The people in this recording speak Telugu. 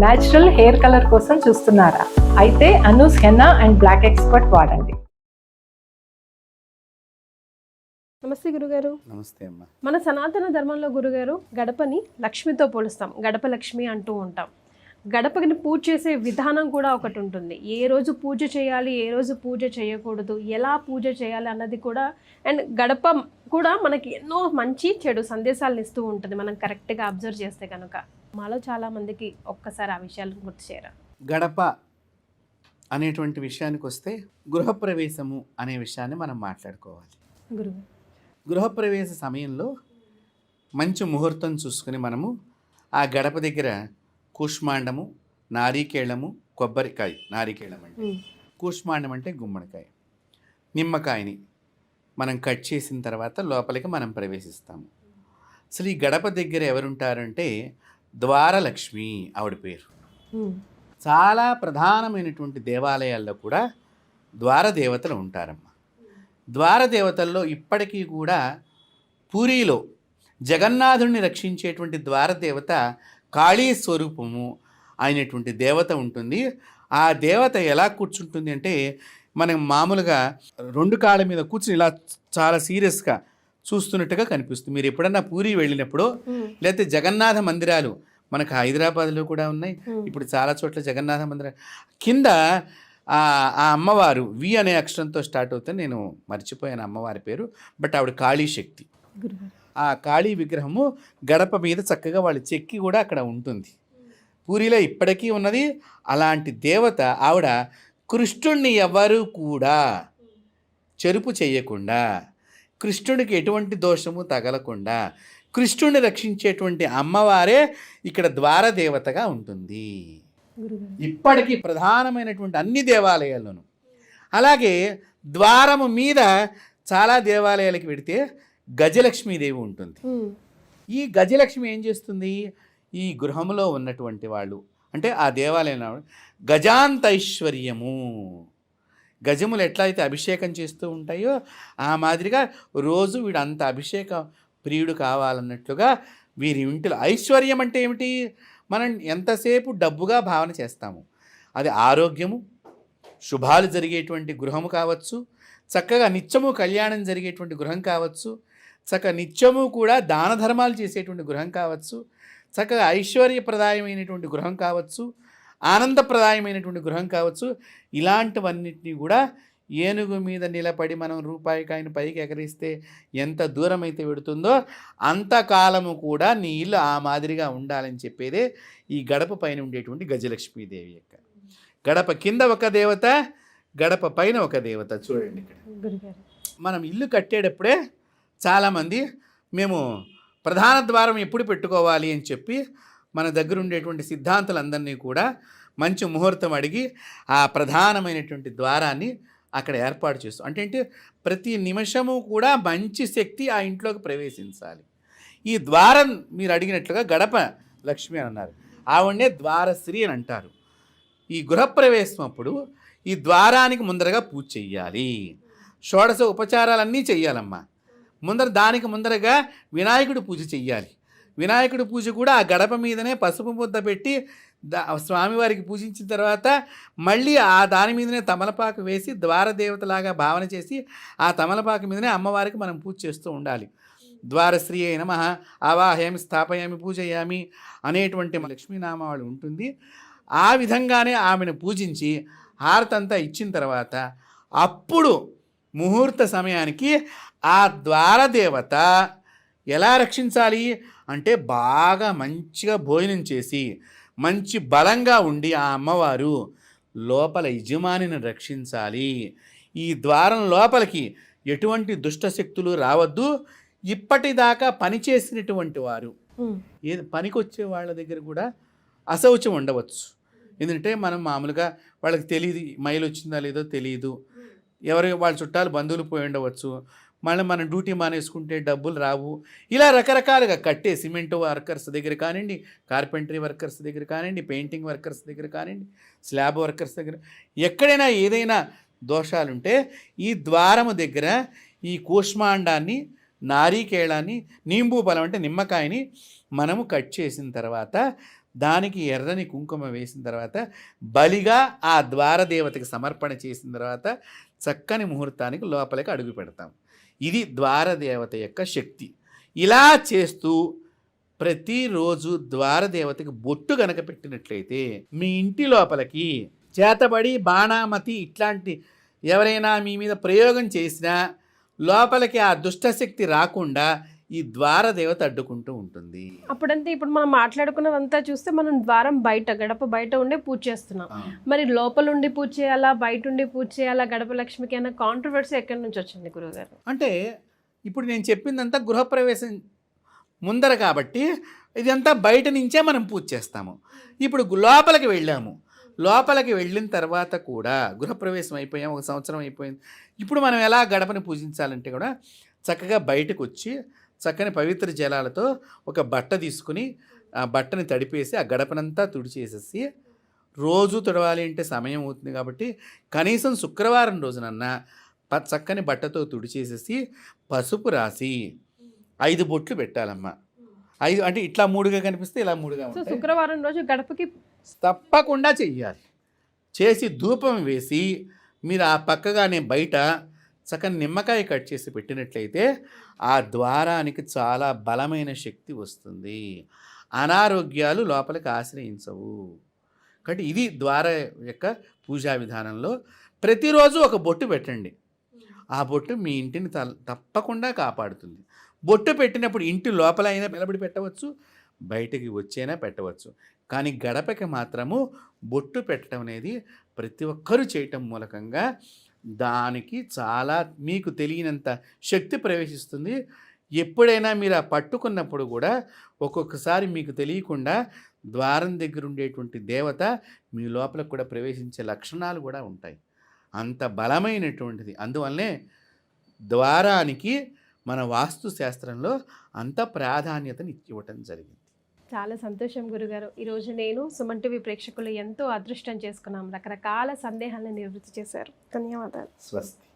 న్యాచురల్ హెయిర్ కలర్ కోసం చూస్తున్నారా? అయితే Anoos henna and black expert వాడండి. నమస్తే గురుగారు. నమస్తే అమ్మ. మన సనాతన ధర్మంలో గురుగారు గడపని లక్ష్మితో పోలుస్తాం, గడప లక్ష్మి అంటూ ఉంటాం. గడపని పూజ చేసే విధానం కూడా ఒకటి ఉంటుంది. ఏ రోజు పూజ చేయాలి, ఏ రోజు పూజ చేయకూడదు, ఎలా పూజ చేయాలి అన్నది కూడా. అండ్ గడప కూడా మనకి ఎన్నో మంచి చెడు సందేశాలను ఇస్తూ ఉంటుంది మనం కరెక్ట్గా అబ్జర్వ్ చేస్తే కనుక. మాలో చాలా మందికి ఒక్కసారి ఆ విషయాలను గుర్తు చేయరా? గడప అనేటువంటి విషయానికి వస్తే గృహప్రవేశము అనే విషయాన్ని మనం మాట్లాడుకోవాలి. గురువు గృహప్రవేశ సమయంలో మంచి ముహూర్తం చూసుకుని మనము ఆ గడప దగ్గర కూష్మాండము, నారికేళము, కొబ్బరికాయ, నారికేళం అంటే కూష్మాండం అంటే గుమ్మడికాయ, నిమ్మకాయని మనం కట్ చేసిన తర్వాత లోపలికి మనం ప్రవేశిస్తాము. అసలు ఈ గడప దగ్గర ఎవరుంటారంటే ద్వారలక్ష్మి ఆవిడ పేరు. చాలా ప్రధానమైనటువంటి దేవాలయాల్లో కూడా ద్వారదేవతలు ఉంటారమ్మ. ద్వారదేవతల్లో ఇప్పటికీ కూడా పూరీలో జగన్నాథుడిని రక్షించేటువంటి ద్వారదేవత కాళీ స్వరూపము అయినటువంటి దేవత ఉంటుంది. ఆ దేవత ఎలా కూర్చుంటుంది అంటే మనం మామూలుగా రెండు కాళ్ళ మీద కూర్చుని ఇలా చాలా సీరియస్గా చూస్తున్నట్టుగా కనిపిస్తుంది. మీరు ఎప్పుడన్నా పూరి వెళ్ళినప్పుడు, లేకపోతే జగన్నాథ మందిరాలు మనకు హైదరాబాద్లో కూడా ఉన్నాయి, ఇప్పుడు చాలా చోట్ల జగన్నాథ మందిరాలు కింద ఆ అమ్మవారు వి అనే అక్షరంతో స్టార్ట్ అవుతుంది. నేను మర్చిపోయాను అమ్మవారి పేరు, బట్ ఆవిడ కాళీ శక్తి. ఆ కాళీ విగ్రహము గడప మీద చక్కగా వాళ్ళు చెక్కి కూడా అక్కడ ఉంటుంది. పూరిలో ఇప్పటికీ ఉన్నది అలాంటి దేవత ఆవిడ. కృష్ణుణ్ణి ఎవరు కూడా చెరుపు చేయకుండా, కృష్ణుడికి ఎటువంటి దోషము తగలకుండా కృష్ణుడిని రక్షించేటువంటి అమ్మవారే ఇక్కడ ద్వారదేవతగా ఉంటుంది. ఇప్పటికీ ప్రధానమైనటువంటి అన్ని దేవాలయాల్లోనూ. అలాగే ద్వారము మీద చాలా దేవాలయాలకు పెడితే గజలక్ష్మీదేవి ఉంటుంది. ఈ గజలక్ష్మి ఏం చేస్తుంది? ఈ గృహంలో ఉన్నటువంటి వాళ్ళు అంటే ఆ దేవాలయంలో గజాంతైశ్వర్యము, గజములు ఎట్లయితే అభిషేకం చేస్తూ ఉంటాయో ఆ మాదిరిగా రోజు వీడు అంత అభిషేక ప్రియుడు కావాలన్నట్లుగా వీరి ఇంటిలో ఐశ్వర్యం అంటే ఏమిటి? మనం ఎంతసేపు డబ్బుగా భావన చేస్తాము. అది ఆరోగ్యము, శుభాలు జరిగేటువంటి గృహము కావచ్చు, చక్కగా నిత్యము కళ్యాణం జరిగేటువంటి గృహం కావచ్చు, చక్కగా నిత్యము కూడా దాన ధర్మాలు చేసేటువంటి గృహం కావచ్చు, చక్కగా ఐశ్వర్యప్రదాయమైనటువంటి గృహం కావచ్చు, ఆనందప్రదాయమైనటువంటి గృహం కావచ్చు. ఇలాంటివన్నిటినీ కూడా ఏనుగు మీద నిలబడి మనం రూపాయి కాయను పైకి ఎగరిస్తే ఎంత దూరం అయితే పెడుతుందో అంతకాలము కూడా నీ ఇల్లు ఆ మాదిరిగా ఉండాలని చెప్పేదే ఈ గడప పైన ఉండేటువంటి గజలక్ష్మీదేవి యొక్క. గడప కింద ఒక దేవత, గడప పైన ఒక దేవత. చూడండి ఇక్కడ మనం ఇల్లు కట్టేటప్పుడే చాలామంది మేము ప్రధాన ద్వారం ఎప్పుడు పెట్టుకోవాలి అని చెప్పి మన దగ్గర ఉండేటువంటి సిద్ధాంతులందరినీ కూడా మంచి ముహూర్తం అడిగి ఆ ప్రధానమైనటువంటి ద్వారాన్ని అక్కడ ఏర్పాటు చేస్తాం. అంటే ప్రతి నిమిషము కూడా మంచి శక్తి ఆ ఇంట్లోకి ప్రవేశించాలి. ఈ ద్వారం మీరు అడిగినట్లుగా గడప లక్ష్మి అని అన్నారు, ఆవిడనే ద్వారశ్రీ అని అంటారు. ఈ గృహప్రవేశం అప్పుడు ఈ ద్వారానికి ముందరగా పూజ చెయ్యాలి. షోడశ ఉపచారాలన్నీ చెయ్యాలమ్మా. దానికి ముందరగా వినాయకుడి పూజ చెయ్యాలి. వినాయకుడి పూజ కూడా ఆ గడప మీదనే పసుపు ముద్ద పెట్టి స్వామివారికి పూజించిన తర్వాత మళ్ళీ ఆ దాని మీదనే తమలపాకు వేసి ద్వారదేవతలాగా భావన చేసి ఆ తమలపాకు మీదనే అమ్మవారికి మనం పూజ చేస్తూ ఉండాలి. ద్వారశ్రీ అయిన మహా ఆవాహయామి స్థాపయామి పూజయామి అనేటువంటి లక్ష్మీనామావళి ఉంటుంది. ఆ విధంగానే ఆమెను పూజించి హారతంతా ఇచ్చిన తర్వాత అప్పుడు ముహూర్త సమయానికి ఆ ద్వారదేవత ఎలా రక్షించాలి అంటే బాగా మంచిగా భోజనం చేసి మంచి బలంగా ఉండి ఆ అమ్మవారు లోపల యజమానిని రక్షించాలి. ఈ ద్వారం లోపలికి ఎటువంటి దుష్టశక్తులు రావద్దు. ఇప్పటిదాకా పనిచేసినటువంటి వారు పనికొచ్చే వాళ్ళ దగ్గర కూడా అశౌచం ఉండవచ్చు. ఎందుకంటే మనం మామూలుగా వాళ్ళకి తెలియదు మైలు వచ్చిందా లేదో తెలియదు, ఎవరి వాళ్ళ చుట్టాలు బంధువులు పోయి ఉండవచ్చు, మళ్ళీ మనం డ్యూటీ మానేసుకుంటే డబ్బులు రావు. ఇలా రకరకాలుగా కట్టే సిమెంట్ వర్కర్స్ దగ్గర కానివ్వండి, కార్పెంటరీ వర్కర్స్ దగ్గర కానివ్వండి, పెయింటింగ్ వర్కర్స్ దగ్గర కానివ్వండి, స్లాబ్ వర్కర్స్ దగ్గర ఎక్కడైనా ఏదైనా దోషాలుంటే ఈ ద్వారము దగ్గర ఈ కూష్మాండాన్ని, నారీకేళాన్ని, నీంబూ ఫలం అంటే నిమ్మకాయని మనము కట్ చేసిన తర్వాత దానికి ఎర్రని కుంకుమ వేసిన తర్వాత బలిగా ఆ ద్వారదేవతకి సమర్పణ చేసిన తర్వాత చక్కని ముహూర్తానికి లోపలికి అడుగు పెడతాం. ఇది ద్వారదేవత యొక్క శక్తి. ఇలా చేస్తూ ప్రతిరోజు ద్వారదేవతకి బొట్టు గనక పెట్టినట్లయితే మీ ఇంటి లోపలికి చేతబడి బాణామతి ఇట్లాంటి ఎవరైనా మీ మీద ప్రయోగం చేసినా లోపలికి ఆ దుష్టశక్తి రాకుండా ఈ ద్వారదేవత అడ్డుకుంటూ ఉంటుంది. అప్పుడంటే ఇప్పుడు మనం మాట్లాడుకున్నదంతా చూస్తే మనం ద్వారం బయట గడప బయట ఉండే పూజ చేస్తున్నాం. మరి లోపల ఉండి పూజ చేయాలా, బయట ఉండి పూజ చేయాలా, గడప లక్ష్మికి అన్న కాంట్రవర్సీ ఎక్కడి నుంచి వచ్చింది గురువుగారు? అంటే ఇప్పుడు నేను చెప్పిందంతా గృహప్రవేశం ముందర కాబట్టి ఇదంతా బయట నుంచే మనం పూజ చేస్తాము. ఇప్పుడు లోపలికి వెళ్ళాము, లోపలికి వెళ్ళిన తర్వాత కూడా గృహప్రవేశం అయిపోయాం, 1 సంవత్సరం అయిపోయింది. ఇప్పుడు మనం ఎలా గడపని పూజించాలంటే కూడా చక్కగా బయటకు వచ్చి చక్కని పవిత్ర జలాలతో ఒక బట్ట తీసుకుని ఆ బట్టని తడిపేసి ఆ గడపనంతా తుడిచేసేసి, రోజు తుడవాలి అంటే సమయం అవుతుంది కాబట్టి కనీసం శుక్రవారం రోజునన్నా చక్కని బట్టతో తుడిచేసేసి పసుపు రాసి 5 బొట్లు పెట్టాలమ్మా. 5 అంటే ఇట్లా 3గా కనిపిస్తే ఇలా 3గా ఉంటాయి. శుక్రవారం రోజు గడపకి తప్పకుండా చెయ్యాలి. చేసి ధూపం వేసి మీరు ఆ పక్కగానే బయట చక్కని నిమ్మకాయ కట్ చేసి పెట్టినట్లయితే ఆ ద్వారానికి చాలా బలమైన శక్తి వస్తుంది. అనారోగ్యాలు లోపలికి ఆశ్రయించవు. కాబట్టి ఇది ద్వార యొక్క పూజా విధానంలో ప్రతిరోజు ఒక బొట్టు పెట్టండి. ఆ బొట్టు మీ ఇంటిని తప్పకుండా కాపాడుతుంది. బొట్టు పెట్టినప్పుడు ఇంటి లోపల అయినా నిలబడి పెట్టవచ్చు, బయటికి వచ్చైనా పెట్టవచ్చు. కానీ గడపకి మాత్రము బొట్టు పెట్టడం అనేది ప్రతి ఒక్కరూ చేయటం మూలకంగా దానికి చాలా మీకు తెలియనంత శక్తి ప్రవేశిస్తుంది. ఎప్పుడైనా మీరు ఆ పట్టుకున్నప్పుడు కూడా ఒక్కొక్కసారి మీకు తెలియకుండా ద్వారం దగ్గర ఉండేటువంటి దేవత మీ లోపలకు కూడా ప్రవేశించే లక్షణాలు కూడా ఉంటాయి. అంత బలమైనటువంటిది. అందువల్లనే ద్వారానికి మన వాస్తు శాస్త్రంలో అంత ప్రాధాన్యతని ఇవ్వటం జరిగింది. చాలా సంతోషం గురుగారు. ఈరోజు నేను సుమన్ టీవీ ప్రేక్షకులు ఎంతో అదృష్టం చేసుకున్నాం. రకరకాల సందేహాలను నివృత్తి చేశారు. ధన్యవాదాలు. స్వస్తి.